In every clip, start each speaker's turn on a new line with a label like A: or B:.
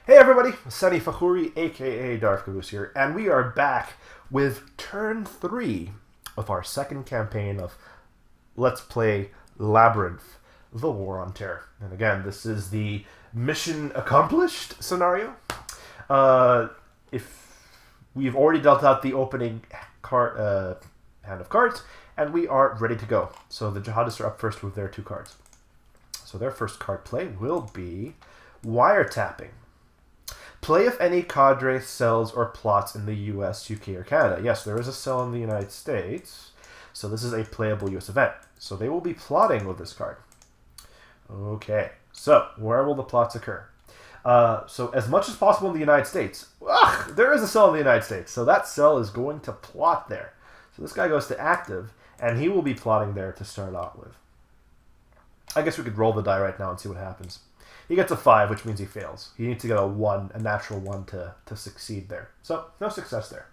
A: Hey everybody, Sunny Fakhuri, aka Darth Caboose here, and we are back with turn 3 of our second campaign of Let's Play Labyrinth, the War on Terror. And again, this is the mission accomplished scenario. If we've already dealt out the opening hand of cards, and we are ready to go. So the jihadists are up first with their 2 cards. So their first card play will be Wiretapping. Play if any cadre sells or plots in the US, UK, or Canada. Yes, there is a sell in the United States, so this is a playable US event. So they will be plotting with this card. Okay, so where will the plots occur? So as much as possible in the United States. There is a cell in the United States, so that cell is going to plot there. So this guy goes to active, and he will be plotting there to start out with. I guess we could roll the die right now and see what happens. He gets a 5, which means he fails. He needs to get a 1, a natural 1 to succeed there. So, no success there.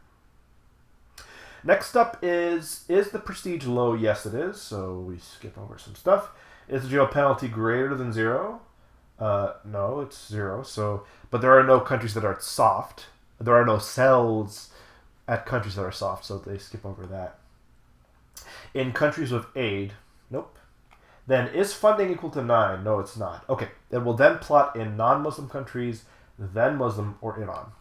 A: Next up is the prestige low? Yes, it is. So we skip over some stuff. Is the jail penalty greater than 0? No, it's 0. So, but there are no countries that are soft. There are no cells at countries that are soft, so they skip over that. In countries with aid, nope. Then, is funding equal to 9? No, it's not. Okay, it will then plot in non-Muslim countries, then Muslim or Iran.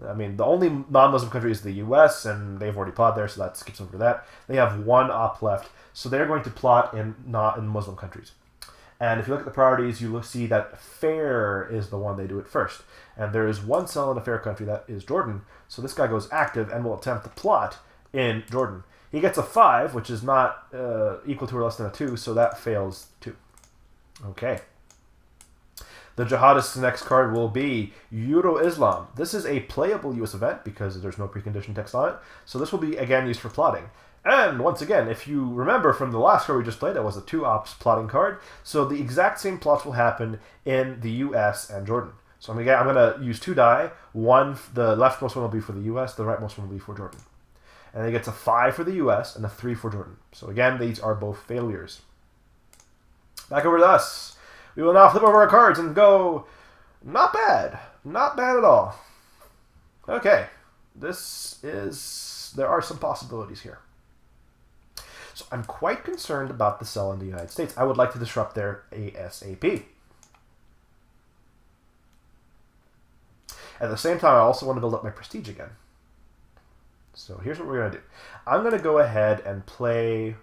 A: I mean, the only non-Muslim country is the US, and they've already plotted there, so that skips over that. They have 1 op left, so they're going to plot in Muslim countries. And if you look at the priorities, you will see that fair is the one they do it first. And there is 1 cell in a fair country, that is Jordan. So this guy goes active and will attempt to plot in Jordan. He gets a 5, which is not equal to or less than a 2, so that fails too. Okay. The jihadist's next card will be Euro-Islam. This is a playable US event because there's no precondition text on it. So this will be, again, used for plotting. And once again, if you remember from the last card we just played, it was a 2 ops plotting card. So the exact same plots will happen in the US and Jordan. So I'm going to use 2 die. The leftmost one will be for the US, the rightmost one will be for Jordan. And he gets a 5 for the US and a 3 for Jordan. So again, these are both failures. Back over to us. We will now flip over our cards and go, not bad. Not bad at all. Okay. There are some possibilities here. So I'm quite concerned about the cell in the United States. I would like to disrupt their ASAP. At the same time, I also want to build up my prestige again. So here's what we're going to do. I'm going to go ahead and play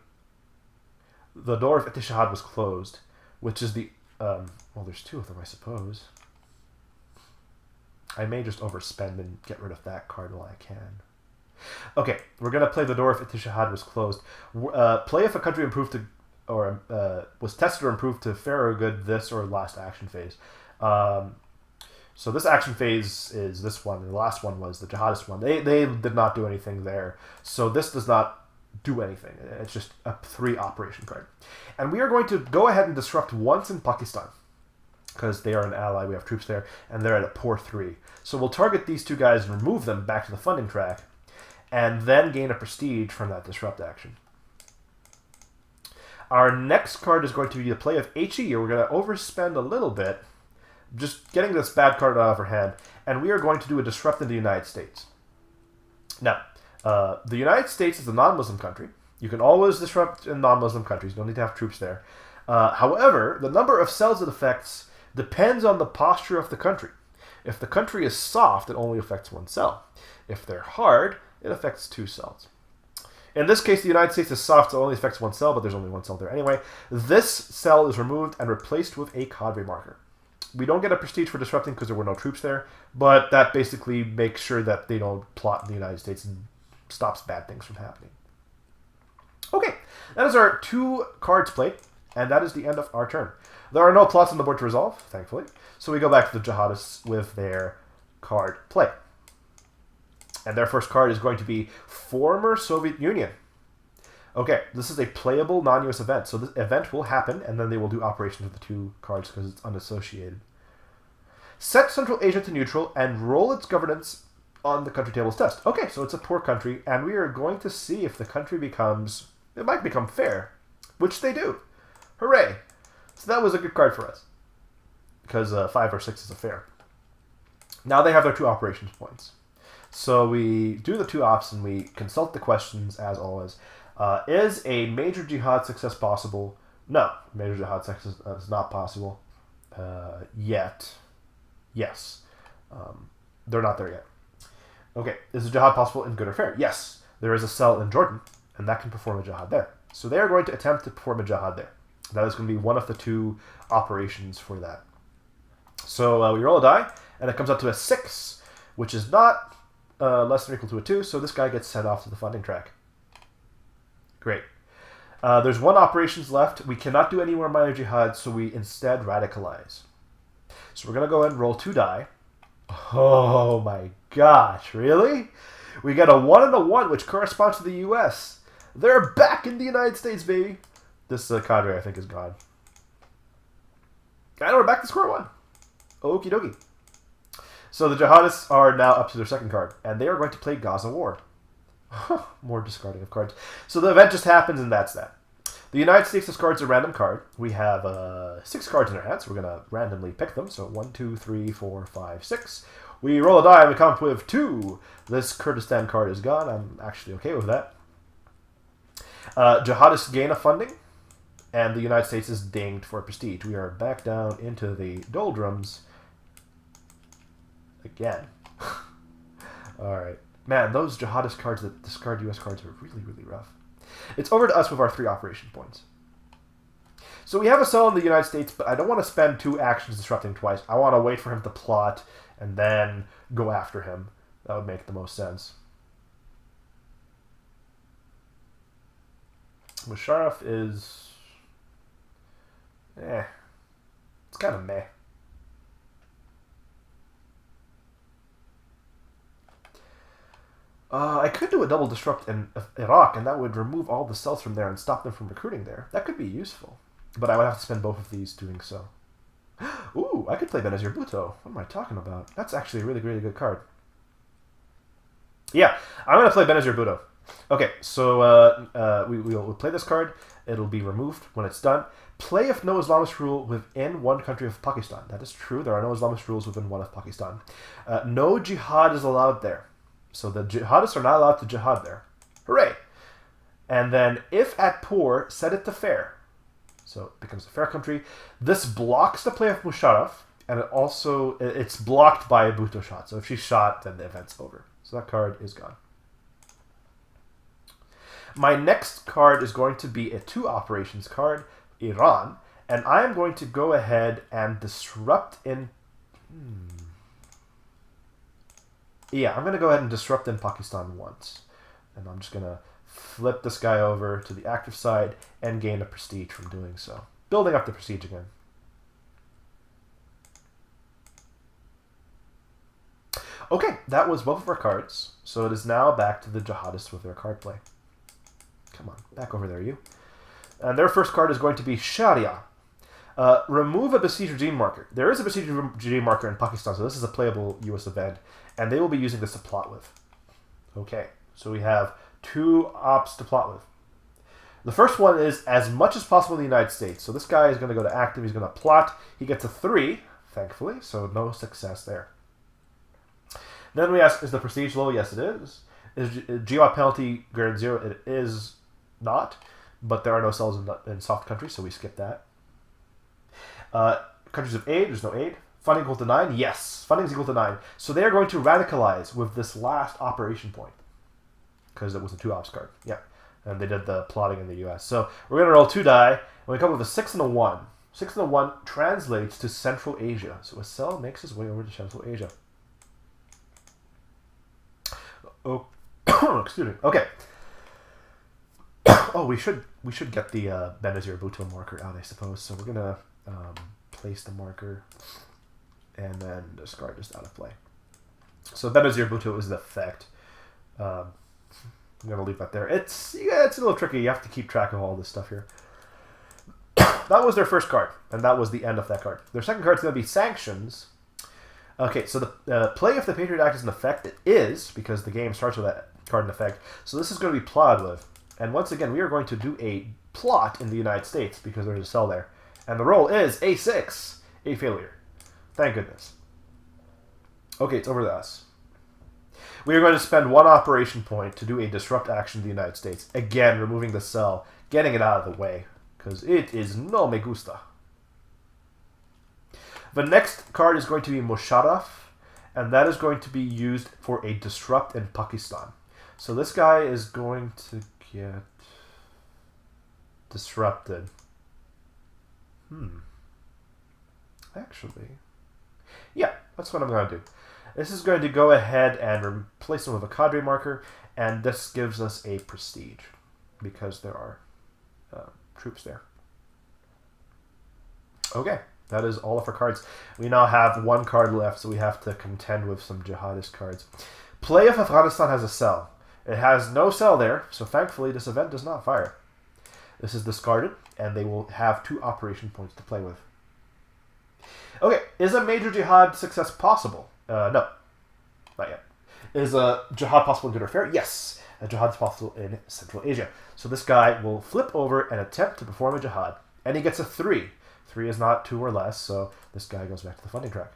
A: the door of Ittishad was closed, which is the... well, there's 2 of them, I suppose. I may just overspend and get rid of that card while I can. Okay, we're going to play the door of Ittishad was closed. Play if a country improved to... or was tested or improved to fair or good this or last action phase. So this action phase is this one, and the last one was the jihadist one. They did not do anything there. So this does not do anything. It's just a 3 operation card. And we are going to go ahead and disrupt once in Pakistan, because they are an ally, we have troops there, and they're at a poor 3. So we'll target these 2 guys and remove them back to the funding track, and then gain a prestige from that disrupt action. Our next card is going to be the play of HE. We're going to overspend a little bit, just getting this bad card out of our hand, and we are going to do a disrupt in the United States. Now, the United States is a non-Muslim country. You can always disrupt in non-Muslim countries. You don't need to have troops there. However, the number of cells it affects depends on the posture of the country. If the country is soft, it only affects 1 cell. If they're hard, it affects 2 cells. In this case, the United States is soft, so it only affects 1 cell, but there's only 1 cell there anyway. This cell is removed and replaced with a cadre marker. We don't get a prestige for disrupting because there were no troops there, but that basically makes sure that they don't plot in the United States and stops bad things from happening. Okay, that is our 2 cards played, and that is the end of our turn. There are no plots on the board to resolve, thankfully, so we go back to the jihadists with their card play. And their first card is going to be Former Soviet Union. Okay, this is a playable non-US event. So this event will happen, and then they will do operations with the 2 cards because it's unassociated. Set Central Asia to neutral and roll its governance on the country tables test. Okay, so it's a poor country, and we are going to see if the country becomes... It might become fair, which they do. Hooray! So that was a good card for us, because 5 or 6 is a fair. Now they have their 2 operations points. So we do the 2 ops and we consult the questions as always. Is a major jihad success possible? No, major jihad success is not possible yet. Yes. They're not there yet. Okay, is a jihad possible in good or fair? Yes. There is a cell in Jordan, and that can perform a jihad there. So they are going to attempt to perform a jihad there. That is going to be one of the 2 operations for that. So we roll a die, and it comes up to a 6, which is not less than or equal to a 2, so this guy gets sent off to the funding track. Great. There's 1 operations left. We cannot do any more minor jihad, so we instead radicalize. So we're going to go ahead and roll 2 die. Oh my gosh, really? We get a 1 and a 1, which corresponds to the U.S. They're back in the United States, baby. This cadre, I think, is gone. And we're back to square 1. Okie dokie. So the jihadists are now up to their second card, and they are going to play Gaza War. More discarding of cards. So the event just happens, and that's that. The United States discards a random card. We have 6 cards in our hands. We're going to randomly pick them. So 1, 2, 3, 4, 5, 6. We roll a die, and we come up with 2. This Kurdistan card is gone. I'm actually okay with that. Jihadists gain a funding, and the United States is dinged for prestige. We are back down into the doldrums again. Alright. Man, those jihadist cards that discard U.S. cards are really, really rough. It's over to us with our 3 operation points. So we have a cell in the United States, but I don't want to spend 2 actions disrupting twice. I want to wait for him to plot and then go after him. That would make the most sense. Musharraf is... it's kind of meh. I could do a double disrupt in Iraq, and that would remove all the cells from there and stop them from recruiting there. That could be useful. But I would have to spend both of these doing so. Ooh, I could play Benazir Bhutto. What am I talking about? That's actually a really, really good card. Yeah, I'm going to play Benazir Bhutto. Okay, so we'll play this card. It'll be removed when it's done. Play if no Islamist rule within one country of Pakistan. That is true. There are no Islamist rules within one of Pakistan. No jihad is allowed there. So the jihadists are not allowed to jihad there. Hooray! And then, if at poor, set it to fair. So it becomes a fair country. This blocks the play of Musharraf, and it's blocked by a Bhutto shot. So if she's shot, then the event's over. So that card is gone. My next card is going to be a 2 operations card, Iran, and I am going to go ahead and disrupt in... Yeah, I'm going to go ahead and disrupt in Pakistan once. And I'm just going to flip this guy over to the active side and gain a prestige from doing so. Building up the prestige again. Okay, that was both of our cards. So it is now back to the jihadists with their card play. Come on, back over there, you. And their first card is going to be Sharia. Remove a besieged regime marker. There is a besieged regime marker in Pakistan, so this is a playable U.S. event, and they will be using this to plot with. Okay, so we have 2 ops to plot with. The first one is as much as possible in the United States. So this guy is going to go to active, he's going to plot. He gets a 3, thankfully, so no success there. Then we ask, is the prestige low? Yes, it is. Is GWAT penalty greater than 0? It is not, but there are no cells in soft countries, so we skip that. Countries of aid, there's no aid. Funding equal to 9? Yes, funding is equal to 9. So they are going to radicalize with this last operation point, because it was a 2 ops card. Yeah, and they did the plotting in the U.S. So we're going to roll 2 die, and we come up with a 6 and a 1. 6 and a 1 translates to Central Asia. So a cell makes his way over to Central Asia. Oh, excuse me. Okay. Oh, we should get the Benazir Bhutto marker out, I suppose. So we're gonna place the marker and then discard this out of play. So Benazir Bhutto is the effect. I'm gonna leave that there. It's a little tricky. You have to keep track of all this stuff here. That was their first card, and that was the end of that card. Their second card is gonna be sanctions. Okay, so the play if the Patriot Act is an effect, it is, because the game starts with that card in effect. So this is going to be plotted with. And once again, we are going to do a plot in the United States, because there's a cell there. And the roll is A6, a failure. Thank goodness. Okay, it's over to us. We are going to spend 1 operation point to do a disrupt action in the United States. Again, removing the cell, getting it out of the way, because it is no me gusta. The next card is going to be Musharraf, and that is going to be used for a disrupt in Pakistan. So this guy is going to get disrupted. Actually, yeah, that's what I'm going to do. This is going to go ahead and replace him with a cadre marker, and this gives us a prestige because there are troops there. Okay, that is all of our cards. We now have 1 card left, so we have to contend with some jihadist cards. Play if Afghanistan has a cell. It has no cell there, so thankfully this event does not fire. This is discarded, and they will have 2 operation points to play with. Okay, is a major jihad success possible? No, not yet. Is a jihad possible in good or fair? Yes, a jihad is possible in Central Asia. So this guy will flip over and attempt to perform a jihad, and he gets a 3. 3 is not 2 or less, so this guy goes back to the funding track.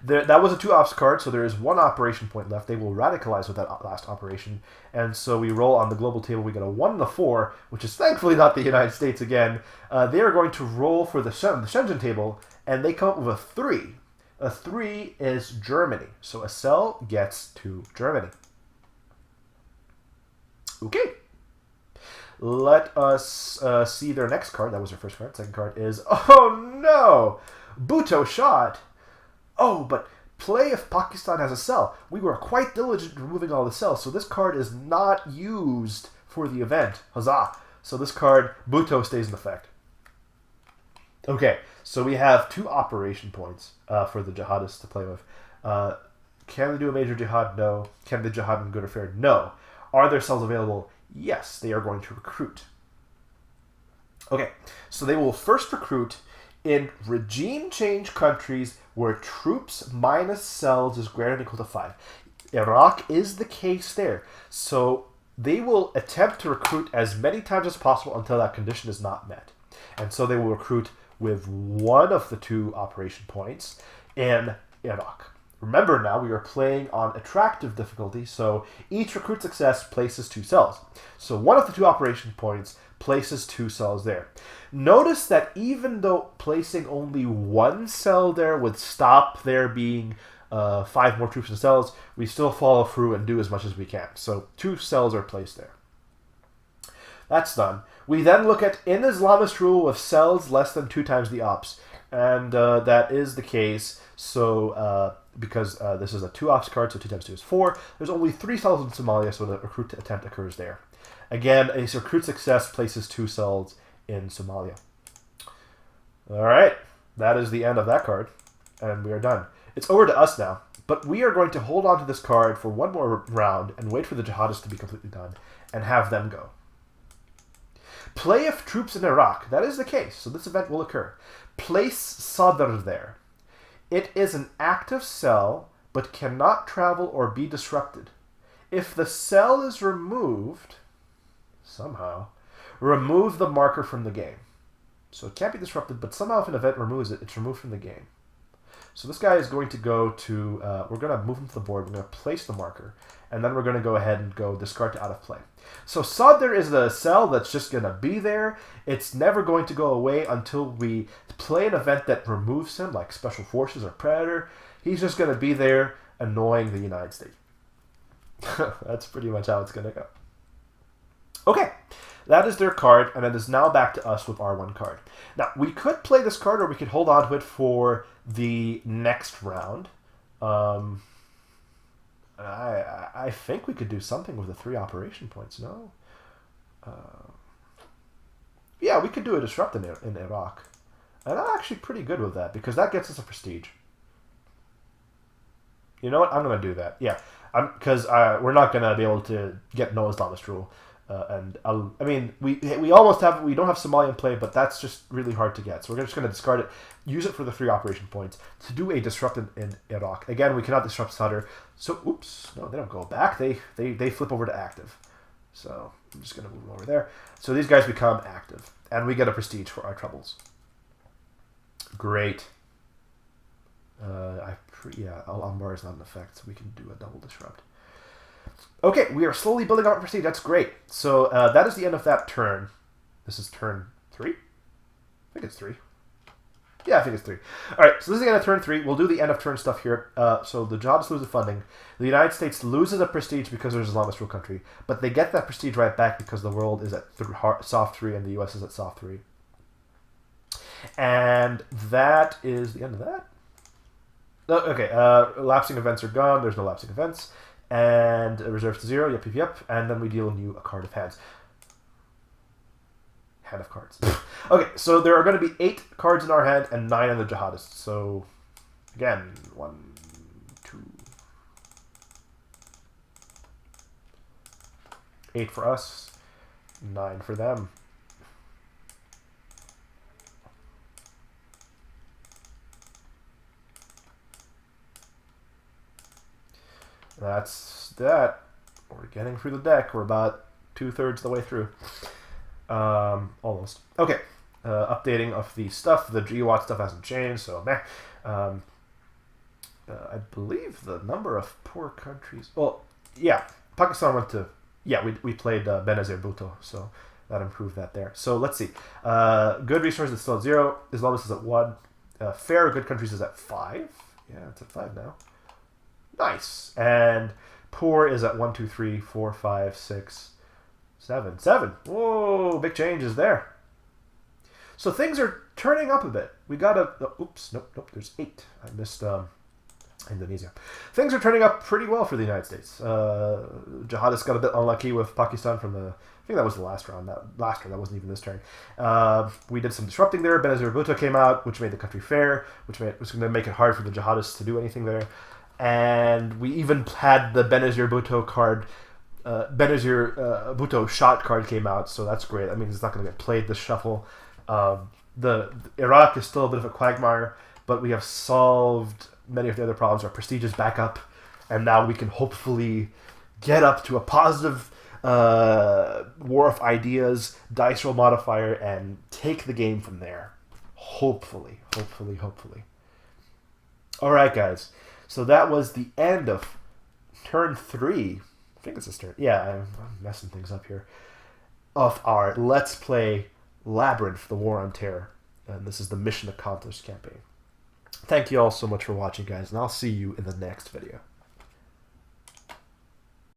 A: That was a 2 ops card, so there is 1 operation point left. They will radicalize with that last operation, and so we roll on the global table. We get a 1 and a 4, which is thankfully not the United States again. They are going to roll for the Shenzhen table, and they come up with a 3. A 3 is Germany, so a cell gets to Germany. Okay. Let us see their next card. That was their first card. Second card is, oh no! Bhutto shot! Oh, but play if Pakistan has a cell. We were quite diligent in removing all the cells, so this card is not used for the event. Huzzah! So this card, Bhutto, stays in effect. Okay, so we have 2 operation points for the jihadists to play with. Can they do a major jihad? No. Can they jihad in good or fair? No. Are there cells available? Yes, they are going to recruit. Okay, so they will first recruit in regime change countries where troops minus cells is greater than or equal to 5. Iraq is the case there. So they will attempt to recruit as many times as possible until that condition is not met. And so they will recruit with 1 of the 2 operation points in Iraq. Remember now, we are playing on attractive difficulty, so each recruit success places 2 cells. So 1 of the 2 operation points places 2 cells there. Notice that even though placing only 1 cell there would stop there being 5 more troops and cells, we still follow through and do as much as we can. So 2 cells are placed there. That's done. We then look at in Islamist rule with cells less than 2 times the ops. And that is the case. So because this is a 2 ops card, so 2 times 2 is 4. There's only 3 cells in Somalia, so the recruit attempt occurs there. Again, a recruit success places 2 cells in Somalia. All right, that is the end of that card, and we are done. It's over to us now, but we are going to hold on to this card for 1 more round and wait for the jihadists to be completely done and have them go. Play if troops in Iraq. That is the case, so this event will occur. Place Sadr there. It is an active cell, but cannot travel or be disrupted. If the cell is removed, somehow, remove the marker from the game. So it can't be disrupted, but somehow if an event removes it, it's removed from the game. So this guy is going to go to, we're going to move him to the board, we're going to place the marker, and then we're going to go ahead and go discard to out of play. So Sadr is the cell that's just going to be there. It's never going to go away until we play an event that removes him, like Special Forces or Predator. He's just going to be there annoying the United States. That's pretty much how it's going to go. Okay, that is their card, and it is now back to us with our 1 card. Now, we could play this card, or we could hold on to it for the next round. I think we could do something with the 3 operation points, no? Yeah, we could do a disrupt in Iraq. And I'm actually pretty good with that, because that gets us a prestige. You know what? I'm going to do that. Yeah, because we're not going to be able to get no Islamist rule. I mean, we almost have, we don't have Somalia in play, but that's just really hard to get. So we're just going to discard it, use it for the 3 operation points to do a disrupt in Iraq. Again, we cannot disrupt Sadr. So, oops, no, they don't go back. They flip over to active. So I'm just going to move them over there. So these guys become active, and we get a prestige for our troubles. Great. Yeah, Al-Anbar is not an effect, so we can do a double disrupt. Okay, we are slowly building up prestige. That's great. So that is the end of that turn. This is turn 3? I think it's 3. Yeah, I think it's 3. All right, so this is the end of turn 3. We'll do the end of turn stuff here. So the jihadists lose the funding. The United States loses a prestige because there's Islamist rule country, but they get that prestige right back because the world is at soft 3 and the U.S. is at soft 3. And that is the end of that. Okay, lapsing events are gone. There's no lapsing events. And reserves to 0. Yep. And then we deal a card of hands. Hand of cards. Okay, so there are going to be 8 cards in our hand and 9 on the jihadists. So, again, 1, 2, 8 for us, 9 for them. That's that. We're getting through the deck. We're about 2/3 of the way through. Almost. Okay. Updating of the stuff. The GWAT stuff hasn't changed, so meh. I believe the number of poor countries... Well, yeah. Pakistan went to... Yeah, we played Benazir Bhutto, so that improved that there. So let's see. Good resources is still at 0. Islamist is at 1. Fair good countries is at 5. Yeah, it's at 5 now. Nice. And poor is at 1, 2, 3, 4, 5, 6, 7. 7. Whoa, big changes there. So things are turning up a bit. We got a... oops, nope, there's 8. I missed Indonesia. Things are turning up pretty well for the United States. Jihadists got a bit unlucky with Pakistan from the... I think that was the last round. That wasn't even this turn. We did some disrupting there. Benazir Bhutto came out, which made the country fair, which was going to make it hard for the jihadists to do anything there. And we even had the Benazir Bhutto card. Benazir Bhutto shot card came out, so that's great. That means it's not going to get played this shuffle. The Iraq is still a bit of a quagmire, but we have solved many of the other problems. Our prestige is back up, and now we can hopefully get up to a positive war of ideas, dice roll modifier, and take the game from there. Hopefully. All right, guys. So that was the end of turn 3. I think it's this turn. Yeah, I'm messing things up here. Of our Let's Play Labyrinth, the War on Terror. And this is the Mission Accomplished campaign. Thank you all so much for watching, guys, and I'll see you in the next video.